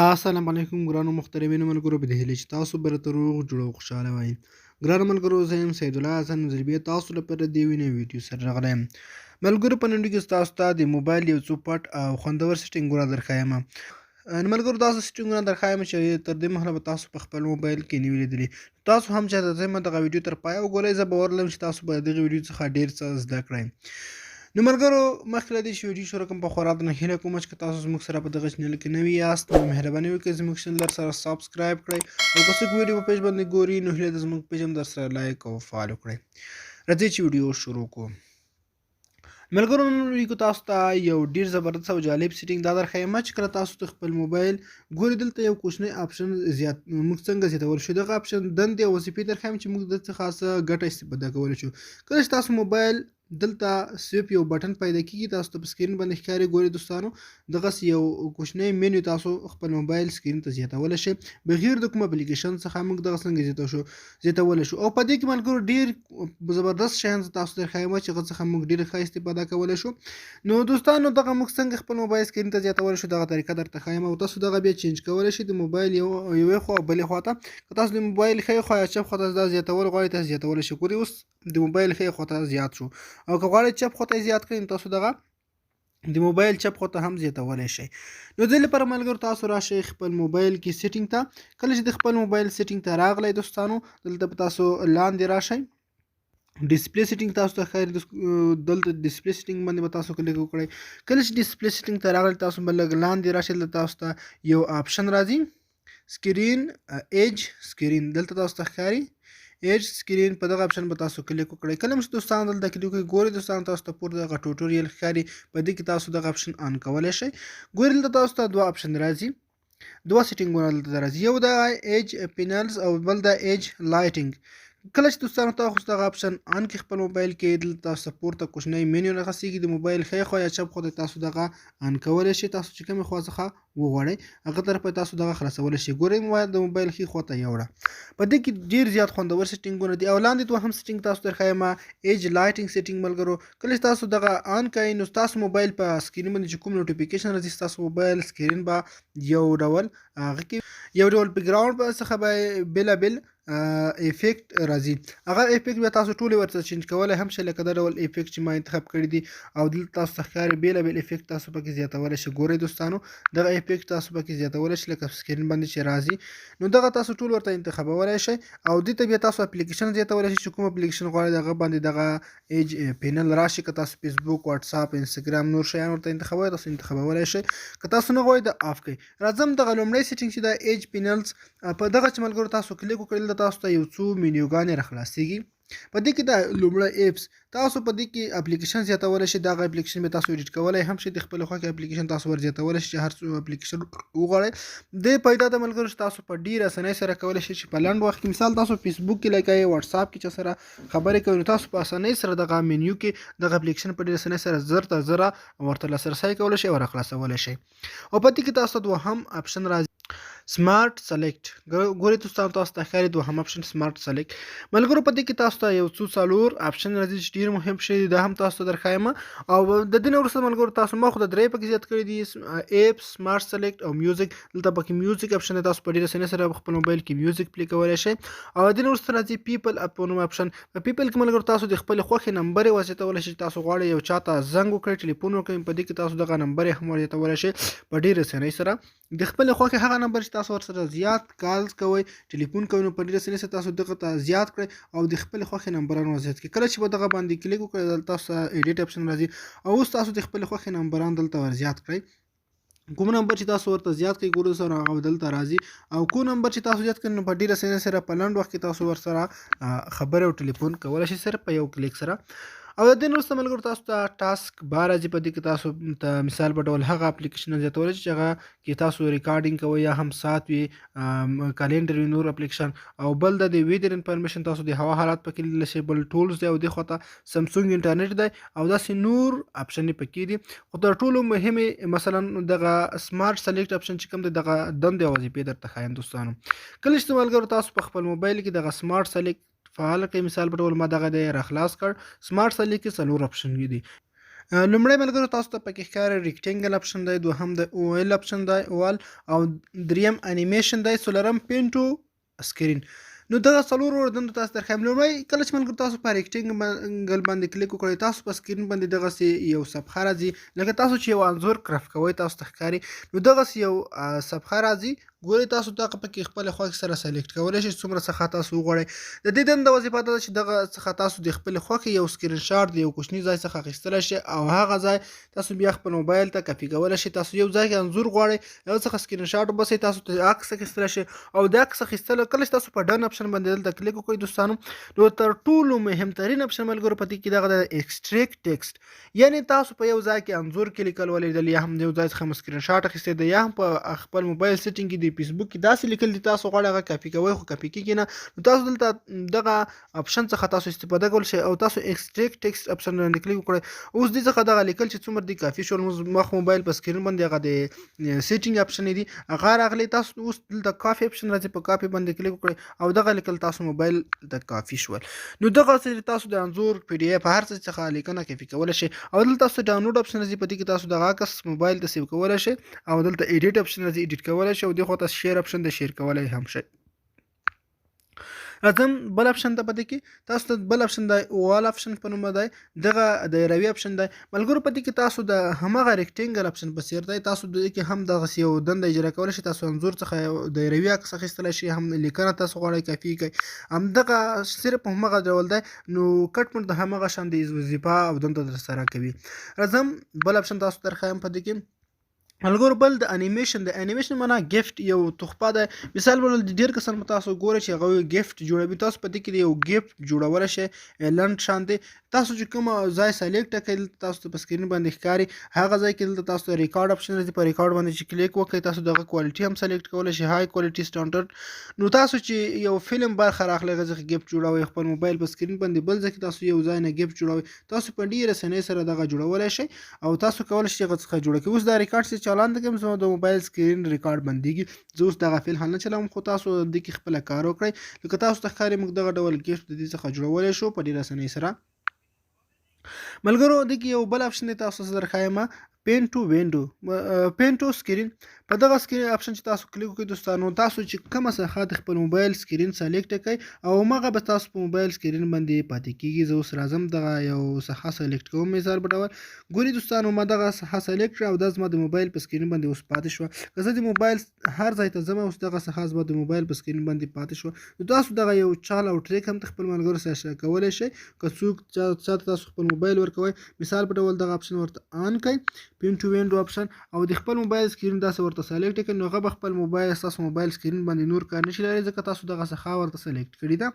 السلام علیکم ګرانو محترمینو ملګرو په دې هیله چې تاسو به راته روغ جوړ او خوشحاله وئ. ګرانو ملګرو زه یم سید الله حسن نظربیه تاسو لپاره د یوې نوې ویډیو سره راغلی یم. ملګرو په نن ویډیو کې تاسو ته د موبایل یو څو پټ او خوندور سیټینګونه درښیم. ملګرو داسې سیټینګونه درښیم چې تر دې مهاله به تاسو په خپل موبایل کې نه وي لیدلي. تاسو هم چېرته ځئ دغه ویډیو تر پایه وګورئ. زه باور لرم چې تاسو به د دغې ویډیو څخه ډېر څه زده کړئ. نو ملګرو مخکې له دې چې ویډیو شروع کړم په خورا درنه هیله کوم چې که تاسو زموږ سره په دغه چینل کې نوي یاست نو مهرباني وکړئ زموږ چینل سره سابسکرایب کړئ او که څوک ویډیو په پیج باندې ګوري نو هیله ده زموږ پیج هم درسره لایک او فالو کړئ. راځئ چې ویډیو شروع کړو. ملګرو نن ویډیو کې تاسو ته یو ډېر زبردست او جالب سیټینګ دا درښیم چې کله تاسو د خپل موبایل ګورئ دلته یو کوچنی آپشن موږ څنګه زیاتولی شو. دغه آپشن دندې او وظیفې درښیم چې موږ د څخه څه ګټه استفاده کولی شو. کله چې تاسو موبایل دلته سویپ یو بټن پیدا کیږي تاسو ته په سکرین باندې ښکاري. ګورئ دوستانو دغسې یو کوچنی مینیو تاسو خپل موبایل سکرین ته زیاتولی شئ بغیر د کوم اپلیکیشن څخه. موږ دغه څنګه زیاتولی شو او په دې کې ملګرو ډېر زبردست شیان تاسو درښیم چې هغه څخه موږ ډېره ښه استفاده کولی شو. نو دوستانو دغه موږ څنګه خپل موبایل سکرین ته زیاتولی شو دغه طریقه درته ښیم او تاسو دغه بیا چینج کولی شئ د موبایل یوې خوا او بلې خوا ته. که تاسو د موبایل ښی خوا یا چپ خوا ته دا زیاتول غواړئ تاسو زیاتولی شئ. ګورئ اوس د موبایل ښی خوا ته زیات شو او که غواړئ چپ خوا ته یې زیات کړئ نو تاسو دغه د موبایل چپ خوا ته هم زیاتولی شئ. نو دې لپاره ملګرو تاسو راشئ خپل موبایل کې سیټینګ ته. کله چې د خپل موبایل سیټینګ ته راغلی دوستانو دلته به تاسو لاندې راشئ. ډسپلی سیټینګ تاسو ته ښکاري. دلته ډسپلی سیټینګ باندې به تاسو کلیک وکړئ. کله چې ډسپلی سیټینګ ته راغلی تاسو به لږ لاندې راشئ. دلته تاسو ته یو آپشن راځي سکرین ایج سکرین. دلته تاسو ته ښکاري ایج سکرین. په دغه آپشن به تاسو کلیک وکړئ. کله چې دوستانو دلته کلیک وکړئ ګورئ دوستانو تاسو ته پورته دغه ټوټوریل ښکاري. په دې کې تاسو دغه آپشن آن کولی شئ. ګورئ دلته تاسو ته دوه آپشن راځي دوه سیټینګونه دلته راځي. یو د ایج پینلز او بل د ایج لایټینګ. کله چې دوستانو تاسو دغه آپشن آن کړئ خپل موبایل کې دلته تاسو ته پورته کوچنی مینیو راغځېږي. د موبایل ښی خوا یا چپ خوا ته تاسو دغه آن کولی شئ. تاسو چې کومې خوا څخه وغواړئ هغه طرف ته تاسو دغه خلاصولی شئ. ګورئ د موبایل ښي خوا ته یوړه. په دې کې ډېر زیات خوندور سیټینګونه دي او لاندې دوهم سیټینګ تاسو درښیم ایج لایټینګ سیټینګ. ملګرو کله چې تاسو دغه آن کړئ نو ستاسو موبایل په سکرین باندې چې کوم نوټیفیکیشن راځي ستاسو موبایل سکرین به یو ډول هغه کې یو ډول بیکګراوند څخه به بېلابېل افیکټ راځي. هغه افیکټ بیا تاسو ټولې ورته چینج کولی هم شئ لکه دا ډول افیکټ چې ما انتخاب کړي دي او دلته تاسو ته ښکاري بېلابېل افیکټ تاسو پکې زیاتولی شئ. ګورئ دوستانو دغه افیکټ تاسو پکې زیاتولی شئ لکه سکرین باندې چې راځي نو دغه تاسو ټول ورته انتخابولی شئ او دې ته بیا تاسو اپلیکیشن زیاتولی شئ چې کوم اپلیکیشن غواړئ دغه باندې دغه ایج پینل راشي. که تاسو فیسبوک واتساپ انسټاګرام نور شیان ورته انتخابوئ تاسو انتخابولی شئ. که تاسو نه غواړئ د آف کړئ. راځم دغه لومړی سیټینګ چې د ایج پینلز په دغه چې ملګرو تاسو کلیک وکړئ دلته تاسو ته یو څو مینیوګانې راخلاصېږي. په دې کې د لومړی ایپس تاسو په دې کې اپلیکیشن زیاتولی شئ. دغه اپلیکیشن به تاسو ایډیټ کولی هم شئ. د خپلې خوښې اپلیکیشن تاسو ور زیاتولی شئ چې هر څو اپلیکیشن وغواړئ. دې پیدا ده ملګرو چې تاسو په ډېر اسانۍ سره کولی شئ چې په لنډ وخت کې مثال تاسو فیسبوک کې لګئ واتساپ کې چا سره خبرې کوئ نو تاسو په اسانۍ سره دغه مینیو کې دغه اپلیکیشن په ډېر اسانۍ سره زر تر زره ورته لاسرسی کولی شئ او راخلاصولی شئ. او په دې کې تاسو ته دوهم آپشن راځي سمارټ سلیکټ. ګورئ دوستانو تاسو ته ښکاري دوهم آپشن سمارټ سلیکټ. ملګرو په دې کې تاسو ته یو څو څلور آپشن راځي چې ډېر مهم شی دی. دا هم تاسو ته درښیم او د دې نه وروسته ملګرو تاسو ما خو د درې پکې زیات کړي دي ایپ سمارټ سلیکټ او میوزیک. دلته پکې میوزیک آپشن دی. تاسو په ډېر اسانۍ سره خپل موبایل کې میوزیک پلی کولی شئ. او د دې نه وروسته راځي پیپل په نوم آپشن. په پیپل کې ملګرو تاسو د خپلې خوښې نمبر یې وزیاتولی شئ. تاسو غواړئ یو چا ته زنګ وکړئ ټلیفون وکړئ په دې کې تاسو دغه نمبر یې هم وزیاتولی شئ په ډېر اسانۍ سره. د خپلې خوښې هغه نمبر چې تاسو ورسره زیات کالز کوئ ټلیفون کوئ نو په ډېر اسانۍ سره تاسو دغه ته زیات کړئ او د خپلې خوښې نمبران وزیات کړئ. کله چې په دغه باندې کلیک وکړئ دلته تاسو ته ایډیټ آپشن راځي او اوس تاسو د خپلې خوښې نمبران دلته ور زیات کړئ. کوم نمبر چې تاسو ورته زیات کړئ ګورئ سره هغه دلته راځي او کوم نمبر چې تاسو زیات کړئ نو په ډېره اسانۍ سره په لنډ وخت کې تاسو ورسره خبرې او ټلیفون کولی شئ صرف په یو کلیک سره. او د دې نه وروسته ملګرو تاسو ته ټاسک بار راځي. په دې کې تاسو ته مثال په ډول هغه اپلیکیشنونه زیاتولی شئ چې هغه کې تاسو ریکارډینګ کوئ یا هم ساعت وي کلینډر وي نور اپلیکیشن او بل د ویدر انفارمیشن تاسو د هوا حالات پکې لیدلی شئ. بل ټولز دی او دې خوا ته سمسونګ انټرنیټ دی او داسې نور آپشن یې پکې دي. خو تر ټولو مهمې مثلا دغه سمارټ سلیکټ آپشن چې کوم دی دغه دندې او وظیفې درته ښایم دوستانو. کله چې ملګرو تاسو په خپل موبایل کې دغه سمارټ سلیکټ فعال کړئ مثال په ډول ما دغه دی راخلاص کړ. سمارټ سلیکټ کې څلور آپشن دي. لومړی ملګرو تاسو ته پکې ښکاري ریکټینګل اپشن دی، دوهم د اویل اپشن دی اوال، او دریم انیمیشن دی، څلورم پینټو سکرین. نو دغه څلورو دندو تاسو درښیم. لومړی کله چې ملګرو تاسو په ریکټینګل باندې کلیک وکړئ، تاسو په سکرین باندې دغسې یو صفحه راځي، لکه تاسو چې یو انځور کرف کوئ تاسو ته ښکاري، نو دغسې یو صفحه راځي. ګورئ تاسو دغه پکې خپلې خوښې سره سلیکټ کولی شئ څومره څخه تاسو وغواړئ. د دې دنده وظیفه دا ده چې دغه څخه تاسو د خپلې خوښې یو سکرین شاټ د یو کوچني ځای څخه اخیستلی شئ او هغه ځای تاسو بیا خپل موبایل ته کاپي کولی شئ. تاسو یو ځای کې انځور غواړئ، هغه څخه سکرین شاټ وباسئ، تاسو ته عکس اخیستلی شئ او د عکس اخیستلو کله چې تاسو په ډن اپشن باندې دلته کلیک وکړئ دوستانو، نو تر ټولو مهمترین اپشن ملګرو په دې کې دغه د ایکسټریکټ ټیکسټ، یعنې تاسو په یو ځای کې انځور کې لیکل ولیدل یا هم د یو ځای څخه مو سکرین شاټ اخیستی دی یا هم په خپل موبایل سیټینګ کې د فیسبوک کې داسې لیکل دي تاسو غواړئ هغه کاپي کوئ خو کاپي کېږي نه، نو تاسو دلته دغه اپشن څخه تاسو استفاده کولی شئ او تاسو ایکسټریکټ ټیکسټ اپشن باندې کلیک وکړئ. اوس دې څخه دغه لیکل چې څومره دي کافي شول. مخ موبایل په سکرین باندې هغه د سیټینګ اپشن دي هغه راغلی، تاسو اوس دلته کافي اپشن راځي، په کافي باندې کلیک وکړئ او دغه لیکل تاسو موبایل ته کافي شول. نو دغسې تاسو د انځور پی ډي اف هر څه څخه لیکنه کاپي کولی شئ او دلته تاسو ډاونلوډ اپشن راځي، په دې کې تاسو دغه عکس موبایل ته سیو کولی شئ او دلته ایډیټ اپشن راځي، ایډیټ کولی شئ او دې خوا ته شیر اپشن د شیر کولی هم شئ. راځم بل اپشن ته. په دې کې تاسو ته بل اپشن دی اوال اپشن په نوم دی، دغه دایروي اپشن دی ملګرو. په دې کې تاسو د همغه ریکټینګل اپشن په څیر دی، تاسو د دې کې هم دغسې یو دنده اجرا کولی شئ. تاسو انځور څخه یو دایروي عکس اخیستلی شئ، هم لیکنه تاسو غواړئ کافي کړئ، همدغه صرف همغه ډول دی. نو کټ مټ د همغه شان د وظیفه او دنده ترسره کوي. راځم بل اپشن تاسو ته درښیم. په دې کې ملګرو بل د انیمیشن د انیمیشن معنا ګفت یو تحفه ده. مثال بل ډیر کسان تاسو ګورئ چې هغه ګفت جوړوي، تاسو په دې کې یو ګفت جوړولی شئ لنډ شانتې. تاسو چې کوم ځای سلیکټ کړئ تاسو ته په سکرین باندې ښکاري، هغه ځای کې دلته تاسو ته ریکارډ اپشن راځي، په ریکارډ باندې چې کلیک وکړئ تاسو دغه کوالټي هم سلیکټ کولی شئ، های کوالټي سټانډرډ. نو تاسو چې یو فلم برخه راخلئ هغه څخه ګفت جوړوئ، خپل موبایل په سکرین باندې بل ځای کې تاسو یو ځای نه ګفت جوړوئ، تاسو په ډېره اسانۍ سره دغه جوړولی شئ او تاسو کولی شئ هغه څخه جوړه کړئ. اوس دا ریکارډ چې چالان کوم زما د موبایل سکرین ریکارډ بندېږي، زه اوس دغه فعل حل نه چلوم، خو تاسو دې کې خپله کار وکړئ. لکه تاسو ته ښکاري موږ دغه ډول ګفت د دې څخه جوړولی شو په ډېره اسانۍ سره. ملګرو دې کې یو بل اپشن دی تاسو ته درښایم، پینټو وینډو پینټو سکرین. په دغه سکرین اپشن چې تاسو کلیک وکړئ دوستانو، تاسو چې کومه صفحه د خپل موبایل سکرین سلیکټ کړئ او همغه به تاسو په موبایل سکرین باندې پاتې کېږي. زه اوس راځم دغه یو صفحه سلیکټ کوم مثال په ډول. ګورئ دوستانو ما دغه صفحه سلیکټ کړه او دا زما د موبایل په سکرین باندې اوس پاتې شوه. که زه د موبایل هر ځای ته ځم اوس دغه صفحه زما د موبایل په سکرین باندې پاتې شوه. نو تاسو دغه یو چال او ټریک هم د خپل ملګرو سره شیر کولی شئ. که څوک چاته تاسو خپل موبایل ورکوئ، مثال په ډول دغه اپشن ورته آن کړئ، پینټو وینډو اپشن، او د خپل موبایل سکرین داسې ورته سلیکټ کړئ، نو هغه به خپل موبایل ستاسو موبایل سکرین باندې نور کار نشي لرلی ځکه تاسو دغه صفحه ورته سلیکټ کړې ده.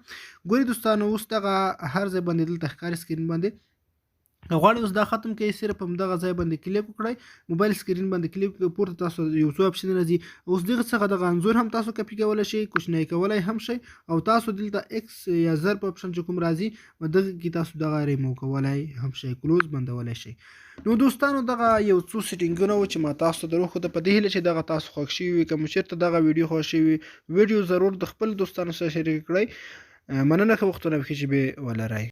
ګورئ دوستانو اوس دغه هر ځای باندې دلته ښکاري سکرین باندې. غواړئ اوس دا ختم کړئ، صرف همدغه ځای باندې کلیک وکړئ، موبایل سکرین باندې کلیک وکړئ، پورته تاسو یو څو اپشن راځي. اوس دغه څخه دغه انځور هم تاسو کاپي کولی شئ، کوچنی کولی هم شئ او تاسو دلته ایکس یا زر په اپشن چې کوم راځي دغه کې تاسو دغه ریمو کولی هم شئ، کلوز بندولی شئ. نو دوستانو دغه یو څو سیټینګونه وو چې ما تاسو ته دروښوده، په دې هیله چې دغه تاسو خوښ شوي وي. که مو چېرته دغه ویډیو خوښ شوي وي، ویډیو ضرور د خپل دوستانو سره شریک کړئ. مننه ښه وختونه پکې چې ولرئ.